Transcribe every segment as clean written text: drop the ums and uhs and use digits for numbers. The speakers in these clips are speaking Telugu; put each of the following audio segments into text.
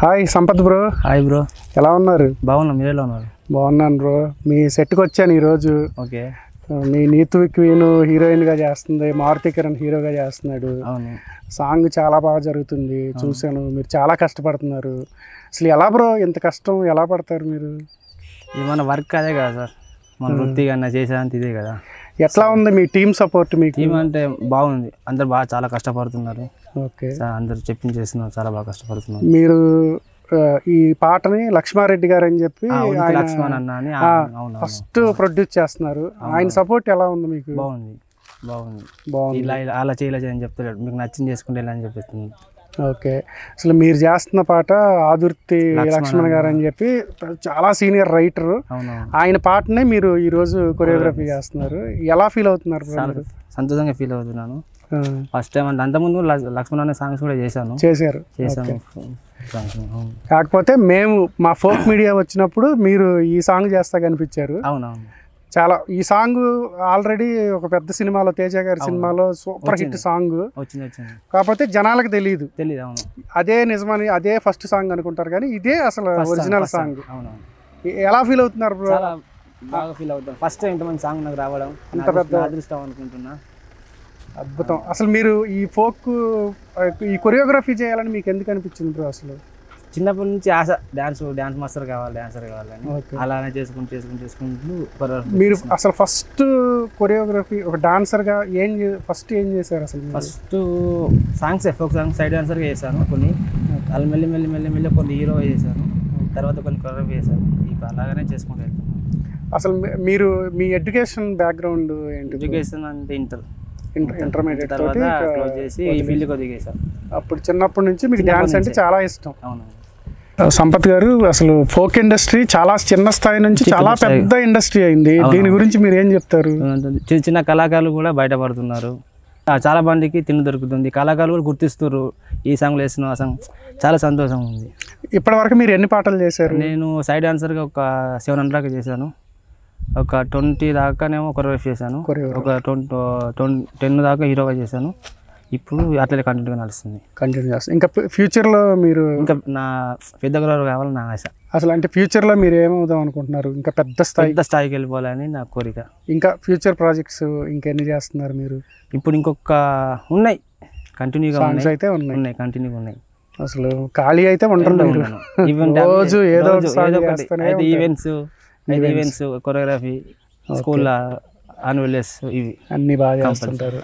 Hi Sampath bro. Hi bro, ఎలా ఉన్నారు? బాగున్నా, మీరు ఎలా ఉన్నారు? బాగున్నాను బ్రో. మీ సెట్కి వచ్చాను ఈరోజు. ఓకే. మీ నీతు క్వీన్ హీరోయిన్గా చేస్తుంది, మారుతి కిరణ్ హీరోగా చేస్తున్నాడు. అవును. సాంగ్ చాలా బాగా జరుగుతుంది, చూశాను. మీరు చాలా కష్టపడుతున్నారు. అసలు ఎలా బ్రో ఇంత కష్టం ఎలా పడతారు మీరు? ఇది మన వర్క్ అదే కదా సార్, మన వృత్తి కన్నా చేసేదంత ఇదే కదా. ఎట్లా ఉంది మీ టీం సపోర్ట్? మీకు టీం అంటే బాగుంది, అందరు బాగా చాలా కష్టపడుతున్నారు. ఓకే, అందరు చెప్పింది చేస్తున్నారు, చాలా బాగా కష్టపడుతున్నారు. మీరు ఈ పాటని లక్ష్మారెడ్డి గారు అని చెప్పి లక్ష్మణ్ అన్న అని ఫస్ట్ ప్రొడ్యూస్ చేస్తున్నారు. ఆయన సపోర్ట్ ఎలా ఉంది మీకు? బాగుంది బాగుంది బాగుంది. ఇలా అలా చేయని చెప్తాడు, మీకు నచ్చింది చేసుకుంటే ఇలా అని చెప్పేస్తుంది. ఓకే. అసలు మీరు చేస్తున్న పాట ఆదుర్తి లక్ష్మణ్ గారు అని చెప్పి చాలా సీనియర్ రైటర్. ఆయన పాటనే మీరు ఈరోజు కొరియోగ్రఫీ చేస్తున్నారు. ఎలా ఫీల్ అవుతున్నారు? సంతోషంగా ఫీల్ అవుతున్నాను. ఫస్ట్ టైం అంటే అంతకుముందు లక్ష్మణ్ అనే సాంగ్స్ కూడా చేశాను. కాకపోతే మేము మా ఫోక్ మీడియా వచ్చినప్పుడు మీరు ఈ సాంగ్ చేస్తా కనిపించారు. అవునవును. చాలా ఈ సాంగ్ ఆల్రెడీ ఒక పెద్ద సినిమాలో, తేజ గారి సినిమాలో సూపర్ హిట్ సాంగ్. కాకపోతే జనాలకు తెలియదు. అదే నిజమని, అదే ఫస్ట్ సాంగ్ అనుకుంటారు, కానీ ఇదే అసలు ఒరిజినల్ సాంగ్. ఎలా ఫీల్ అవుతున్నారు బ్రో? బాగా ఫీల్ అవుతాను. ఫస్ట్ టైం ఇంత మంచి సాంగ్ నాకు రావడం అంత పెద్ద అదృష్టం అనుకుంటున్నా. అద్భుతం. అసలు మీరు ఈ ఫోక్ ఈ కొరియోగ్రఫీ చేయాలని మీకు ఎందుకు అనిపించింది బ్రో? అసలు చిన్నప్పటి నుంచి ఆశ, డాన్స్ మాస్టర్ కావాలి, డాన్సర్ కావాలని. అలానే చేసుకుంటూ మీరు అసలు ఫస్ట్ కొరియోగ్రఫీ ఒక డాన్సర్గా ఫస్ట్ ఏం చేశారు? అసలు first songs, folk songs side డాన్సర్గా చేశాను కొన్ని. అలా మెల్లి కొన్ని హీరో చేశాను, తర్వాత కొన్ని కొరియోగ్రఫీ చేశాను. ఇప్పుడు అలాగనే చేసుకుంటూ వెళ్తున్నాను. అసలు మీరు మీ ఎడ్యుకేషన్ బ్యాక్గ్రౌండ్ ఏంటి? ఎడ్యుకేషన్ అంటే ఇంటర్మీడియట్ తర్వాత క్లోజ్ చేసి ఈ ఫీల్డ్కి దిగేశాను. అప్పుడు చిన్నప్పటి నుంచి మీకు డాన్స్ అంటే చాలా ఇష్టం. అవును. సంపత్ గారు, అసలు ఫోక్ ఇండస్ట్రీ చాలా చిన్న స్థాయి నుంచి చాలా పెద్ద ఇండస్ట్రీ అయింది. దీని గురించి మీరు ఏం చెప్తారు? చిన్న కళాకారులు కూడా బయటపడుతున్నారు. చాలా మందికి తిండి దొరుకుతుంది, కళాకారులు కూడా గుర్తిస్తారు. ఈ సాంగ్లు వేసిన ఆ సాంగ్ చాలా సంతోషం ఉంది. ఇప్పటి వరకు మీరు ఎన్ని పాటలు చేశారు? నేను సైడ్ డాన్సర్గా ఒక 700 దాకా చేశాను. ఒక 20 దాకానేమో కొరియోగ్రఫీ చేశాను. ఒక 10 దాకా హీరోగా చేశాను. ఇప్పుడు అట్లనే కంటిన్యూగా నడుస్తుంది. ఇంకా ఫ్యూచర్లో మీరు ఇంకా నా పెద్ద కొరియోగ్రఫర్ కావాలని నా ఆశ. అసలు అంటే ఫ్యూచర్లో మీరు ఏమవుదాం అనుకుంటున్నారు? ఇంకా పెద్ద స్థాయికి వెళ్ళిపోవాలని నా కోరిక. ఇంకా ఫ్యూచర్ ప్రాజెక్ట్స్ ఇంకెన్ని చేస్తున్నారు మీరు? ఇప్పుడు ఇంకొక ఉన్నాయి, కంటిన్యూగా అయితే ఉన్నాయి, కంటిన్యూగా ఉన్నాయి. అసలు ఖాళీ అయితే ఉండరు. రోజు ఏదో events, choreography, school annual days, ఇవి అన్ని బాగా చేస్తుంటారు.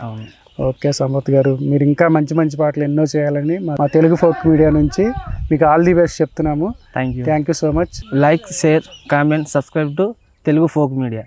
ఓకే సంపత్ గారు, మీరు ఇంకా మంచి మంచి పాటలు ఎన్నో చేయాలని మా తెలుగు ఫోక్ మీడియా నుంచి మీకు ఆల్ ది బెస్ట్ చెప్తున్నాము. Thank you so much. Like, share, comment, subscribe to Telugu folk media.